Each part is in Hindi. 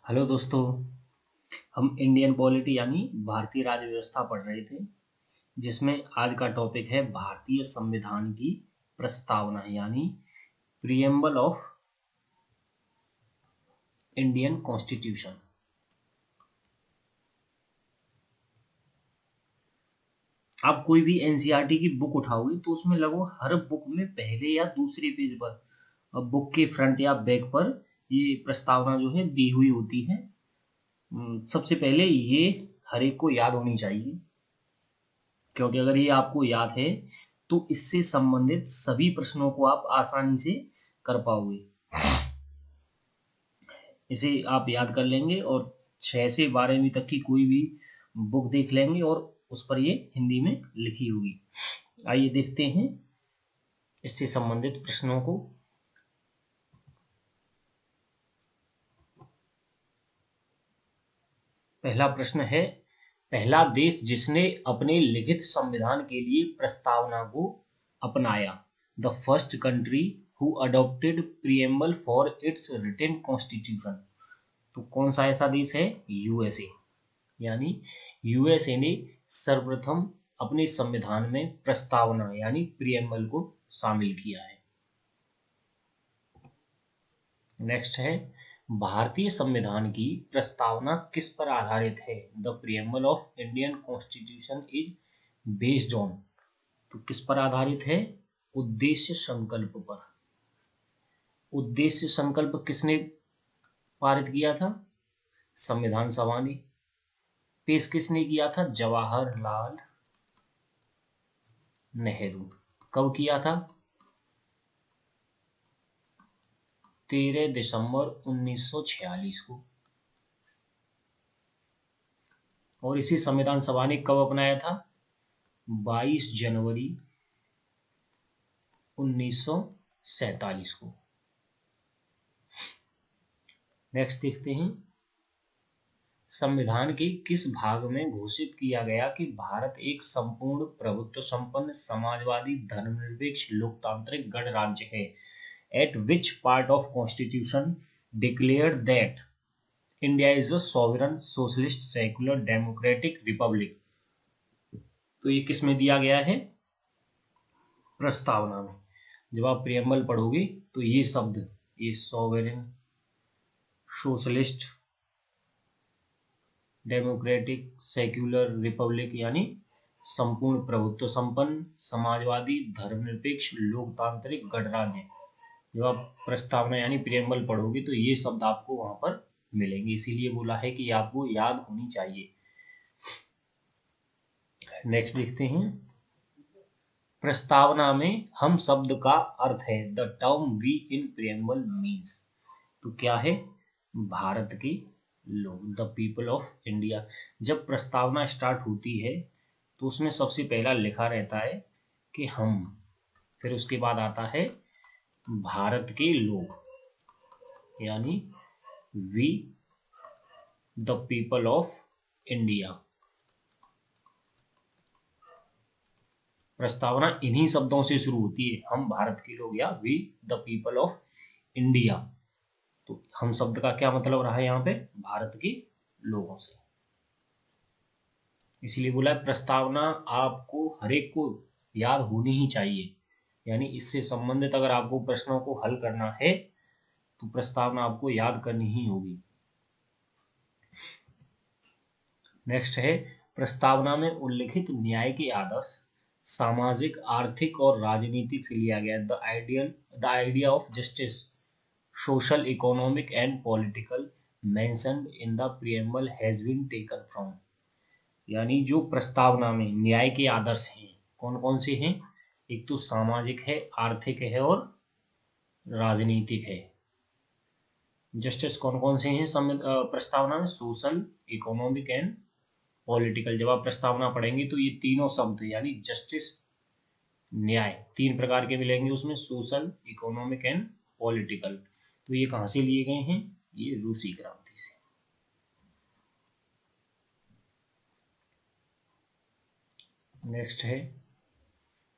हेलो दोस्तों। हम इंडियन पॉलिटी यानी भारतीय राज्य व्यवस्था पढ़ रहे थे, जिसमें आज का टॉपिक है भारतीय संविधान की प्रस्तावना यानी प्रियम्बल ऑफ इंडियन कॉन्स्टिट्यूशन। आप कोई भी एनसीईआरटी की बुक उठाओगे तो उसमें लगभग हर बुक में पहले या दूसरे पेज पर बुक के फ्रंट या बैक पर ये प्रस्तावना जो है दी हुई होती है। सबसे पहले ये हर एक को याद होनी चाहिए, क्योंकि अगर ये आपको याद है तो इससे संबंधित सभी प्रश्नों को आप आसानी से कर पाओगे। इसे आप याद कर लेंगे और 6 से 12वीं तक की कोई भी बुक देख लेंगे और उस पर ये हिंदी में लिखी होगी। आइए देखते हैं इससे संबंधित प्रश्नों को। पहला प्रश्न है, पहला देश जिसने अपने लिखित संविधान के लिए प्रस्तावना को अपनाया। The first country who adopted preamble for its written constitution. तो कौन सा ऐसा देश है? यूएसए। यानी यूएसए ने सर्वप्रथम अपने संविधान में प्रस्तावना यानी प्रियम्बल को शामिल किया है। नेक्स्ट है, भारतीय संविधान की प्रस्तावना किस पर आधारित है? The preamble of Indian constitution is based on. तो किस पर आधारित है? उद्देश्य संकल्प पर। उद्देश्य संकल्प किसने पारित किया था? संविधान सभा ने। पेश किसने किया था? जवाहरलाल नेहरू। कब किया था? 13 दिसंबर 1946 को। और इसी संविधान सभा ने कब अपनाया था? 22 जनवरी 1947 को। नेक्स्ट देखते हैं, संविधान के किस भाग में घोषित किया गया कि भारत एक संपूर्ण प्रभुत्व संपन्न समाजवादी धर्मनिरपेक्ष लोकतांत्रिक गणराज्य है? Eight which part of constitution declare that India is a sovereign socialist secular democratic Republic? तो ये किस में दिया गया है? प्रस्तावना में। जब आप प्रियम्बल पढ़ोगे तो ये शब्द, ये sovereign socialist democratic secular Republic यानी संपूर्ण प्रभुत्व संपन्न समाजवादी धर्मनिरपेक्ष लोकतांत्रिक गणराज्य, जब आप प्रस्तावना यानी प्रियम्बल पढ़ोगे तो ये शब्द आपको वहां पर मिलेंगे। इसीलिए बोला है कि आपको याद होनी चाहिए। नेक्स्ट देखते हैं, प्रस्तावना में हम शब्द का अर्थ है। The term we in preamble means. तो क्या है? भारत के लोग, द पीपल ऑफ इंडिया। जब प्रस्तावना स्टार्ट होती है तो उसमें सबसे पहला लिखा रहता है कि हम, फिर उसके बाद आता है भारत के लोग यानी we the people of India. प्रस्तावना इन्हीं शब्दों से शुरू होती है, हम भारत के लोग या we the people of India. तो हम शब्द का क्या मतलब रहा है यहाँ पे? भारत के लोगों से। इसलिए बोला है प्रस्तावना आपको हर एक को याद होनी ही चाहिए। यानी इससे संबंधित अगर आपको प्रश्नों को हल करना है तो प्रस्तावना आपको याद करनी ही होगी। नेक्स्ट है, प्रस्तावना में उल्लिखित न्याय के आदर्श सामाजिक, आर्थिक और राजनीतिक से लिया गया। The idea of justice, social, economic and political mentioned in the preamble has been taken from. यानी जो प्रस्तावना में न्याय के आदर्श हैं, कौन कौन से हैं? एक तो सामाजिक है, आर्थिक है और राजनीतिक है। जस्टिस कौन कौन से हैं प्रस्तावना में? Social, economic and political. जब आप प्रस्तावना पढ़ेंगे तो ये तीनों शब्द यानी जस्टिस, न्याय, 3 प्रकार के मिलेंगे उसमें, सोशल, इकोनॉमिक एंड पॉलिटिकल। तो ये कहाँ से लिए गए हैं? ये रूसी क्रांति से। नेक्स्ट है,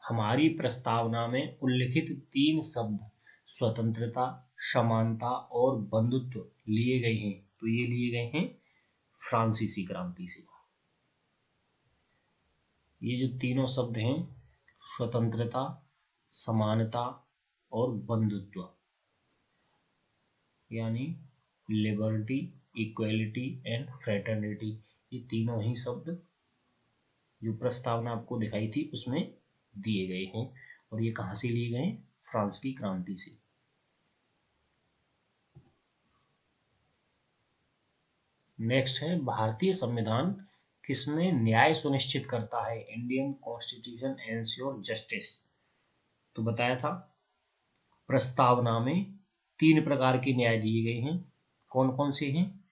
हमारी प्रस्तावना में उल्लिखित 3 शब्द स्वतंत्रता, समानता और बंधुत्व लिए गए हैं। तो ये लिए गए हैं फ्रांसीसी क्रांति से। ये जो तीनों शब्द हैं, स्वतंत्रता, समानता और बंधुत्व, यानी लिबर्टी, इक्वलिटी एंड फ्रेटर्निटी, ये तीनों ही शब्द जो प्रस्तावना आपको दिखाई थी उसमें दिए गए हैं, और ये कहाँ से लिए गए? फ्रांस की क्रांति से। नेक्स्ट है, भारतीय संविधान किसमें न्याय सुनिश्चित करता है? Indian constitution ensure justice. तो बताया था प्रस्तावना में 3 प्रकार के न्याय दिए गए हैं। कौन कौन से हैं?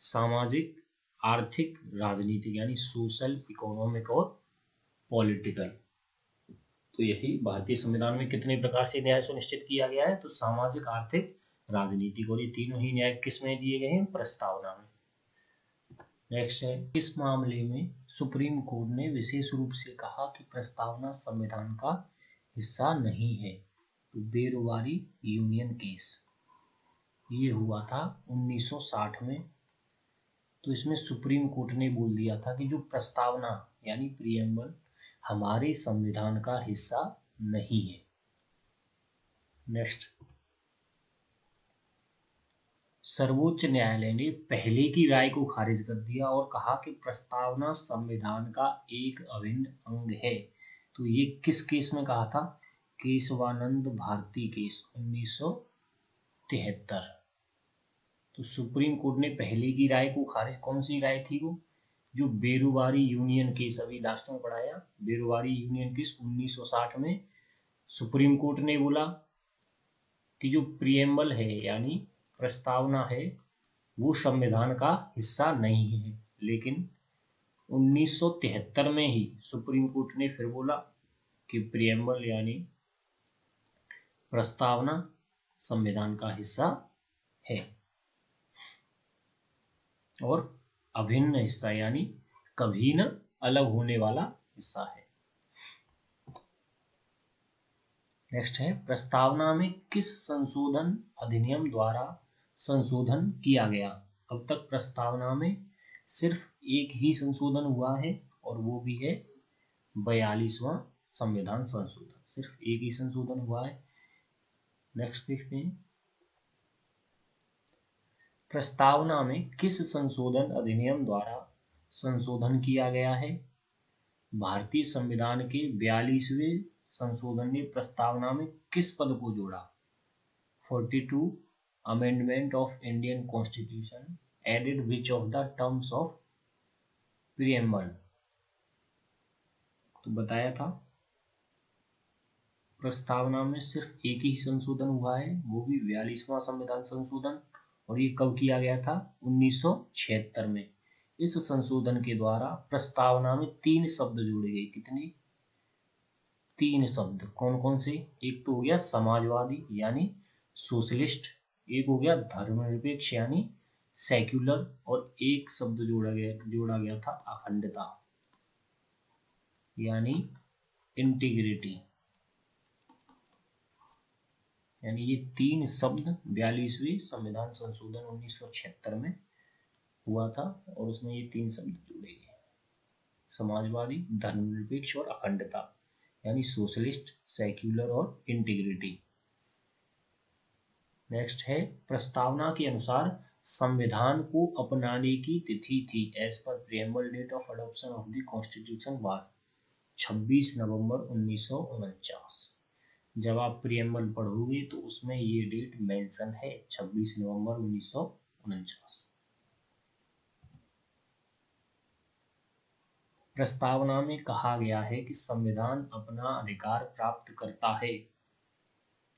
सामाजिक, आर्थिक, राजनीतिक, यानी सोशल, इकोनॉमिक और पॉलिटिकल। तो यही भारतीय संविधान में कितने प्रकार से न्याय सुनिश्चित किया गया है? तो सामाजिक, आर्थिक, राजनीतिक, और ये तीनों ही न्याय किसमें दिए गए हैं? प्रस्तावना में। नेक्स्ट है, किस मामले में सुप्रीम कोर्ट ने विशेष रूप से कहा कि प्रस्तावना संविधान का हिस्सा नहीं है? तो बेरोवारी यूनियन केस, ये हुआ था 1960 में। तो इसमें सुप्रीम कोर्ट ने बोल दिया था कि जो प्रस्तावना यानी प्रीएम्बल हमारे संविधान का हिस्सा नहीं है। नेक्स्ट, सर्वोच्च न्यायालय ने पहले की राय को खारिज कर दिया और कहा कि प्रस्तावना संविधान का एक अभिन्न अंग है। तो ये किस केस में कहा था? केशवानंद भारती केस 1973। तो सुप्रीम कोर्ट ने पहले की राय को खारिज, कौन सी राय थी वो? जो बेरोवारी यूनियन केस अभी लास्ट में पढ़ाया, बेरोवारी यूनियन केस 1960 में सुप्रीम कोर्ट ने बोला कि जो प्रीएम्बल है यानी प्रस्तावना है वो संविधान का हिस्सा नहीं है। लेकिन 1973 में ही सुप्रीम कोर्ट ने फिर बोला कि प्रीएम्बल यानी प्रस्तावना संविधान का हिस्सा है और अभिन्न हिस्सा, यानी कभी न अलग होने वाला हिस्सा है। नेक्स्ट है, प्रस्तावना में किस संशोधन अधिनियम द्वारा संशोधन किया गया? अब तक प्रस्तावना में सिर्फ एक ही संशोधन हुआ है और वो भी है 42वां संविधान संशोधन, सिर्फ एक ही संशोधन हुआ है। नेक्स्ट देखते हैं, प्रस्तावना में किस संशोधन अधिनियम द्वारा संशोधन किया गया है? भारतीय संविधान के 42वें संशोधन ने प्रस्तावना में किस पद को जोड़ा? 42 amendment of Indian constitution added which of the terms of preamble. तो बताया था प्रस्तावना में सिर्फ एक ही संशोधन हुआ है, वो भी 42वां संविधान संशोधन, और ये कब किया गया था? 1976 में। इस संशोधन के द्वारा प्रस्तावना में 3 शब्द जोड़े गए। कितने? 3 शब्द। कौन कौन से? एक तो हो गया समाजवादी यानी सोशलिस्ट, एक हो गया धर्मनिरपेक्ष यानी सेक्युलर, और एक शब्द जोड़ा गया था अखंडता यानी इंटीग्रिटी। यानी ये 3 शब्द 42वें संविधान संशोधन 1976 में हुआ था और उसमें ये 3 शब्द जोड़े गए, समाजवादी, धर्मनिरपेक्ष और अखंडता, यानी सोशलिस्ट, सेक्युलर और इंटीग्रिटी। नेक्स्ट है, प्रस्तावना के अनुसार संविधान को अपनाने की तिथि थी एज पर preamble date of adoption of the constitution was 26 November 1949। जब आप प्रीएम्बल पढ़ोगे तो उसमें ये डेट मेंशन है, 26 नवंबर 1949। प्रस्तावना में कहा गया है कि संविधान अपना अधिकार प्राप्त करता है।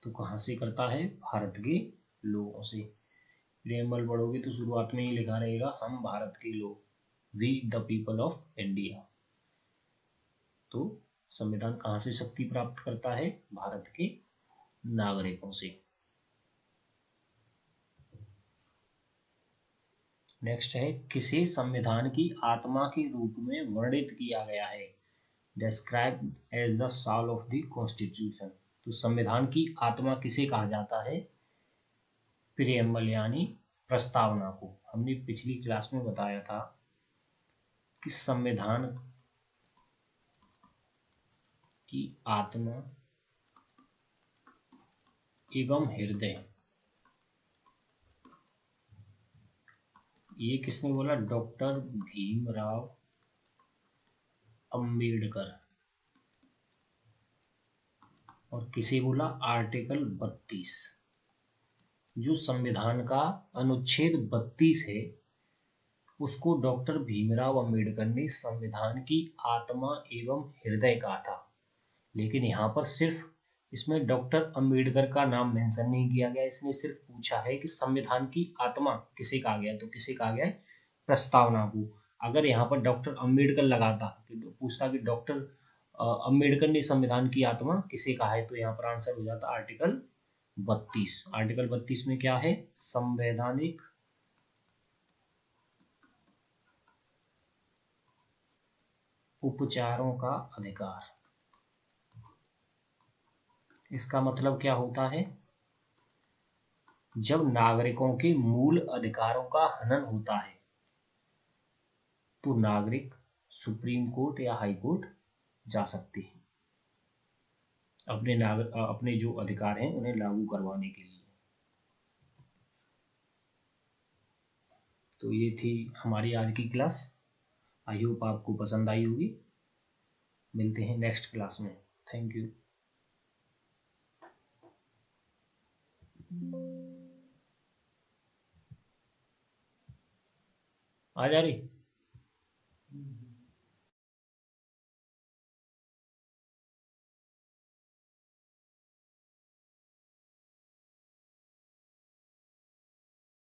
तो कहाँ से करता है? भारत के लोगों से। प्रीएम्बल पढ़ोगे तो शुरुआत में ही लिखा रहेगा हम भारत के लोग, we the people of India. तो संविधान कहाँ से शक्ति प्राप्त करता है? भारत के नागरिकों से। नेक्स्ट है, किसे संविधान की आत्मा के रूप में वर्णित किया गया है? Described as the soul of the constitution. तो संविधान की आत्मा किसे कहा जाता है? प्रीएम्बल यानी प्रस्तावना को हमने पिछली क्लास में बताया था कि संविधान की आत्मा एवं हृदय, ये किसने बोला? डॉक्टर भीमराव अंबेडकर। और किसे बोला? आर्टिकल 32। जो संविधान का अनुच्छेद 32 है उसको डॉक्टर भीमराव अंबेडकर ने संविधान की आत्मा एवं हृदय कहा था। लेकिन यहाँ पर सिर्फ इसमें डॉक्टर अंबेडकर का नाम मेंशन नहीं किया गया, इसने सिर्फ पूछा है कि संविधान की आत्मा किसे कहा गया है, तो किसे कहा गया है? प्रस्तावना को। अगर यहाँ पर डॉक्टर अंबेडकर लगाता तो पूछता कि डॉक्टर अंबेडकर ने संविधान की आत्मा किसे कहा है, तो यहाँ पर आंसर हो जाता आर्टिकल 32। आर्टिकल 32 में क्या है? संवैधानिक उपचारों का अधिकार। इसका मतलब क्या होता है? जब नागरिकों के मूल अधिकारों का हनन होता है तो नागरिक सुप्रीम कोर्ट या हाई कोर्ट जा सकते हैं अपने जो अधिकार हैं उन्हें लागू करवाने के लिए। तो ये थी हमारी आज की क्लास। आई होप आपको पसंद आई होगी। मिलते हैं नेक्स्ट क्लास में। Thank you. आ जा रही।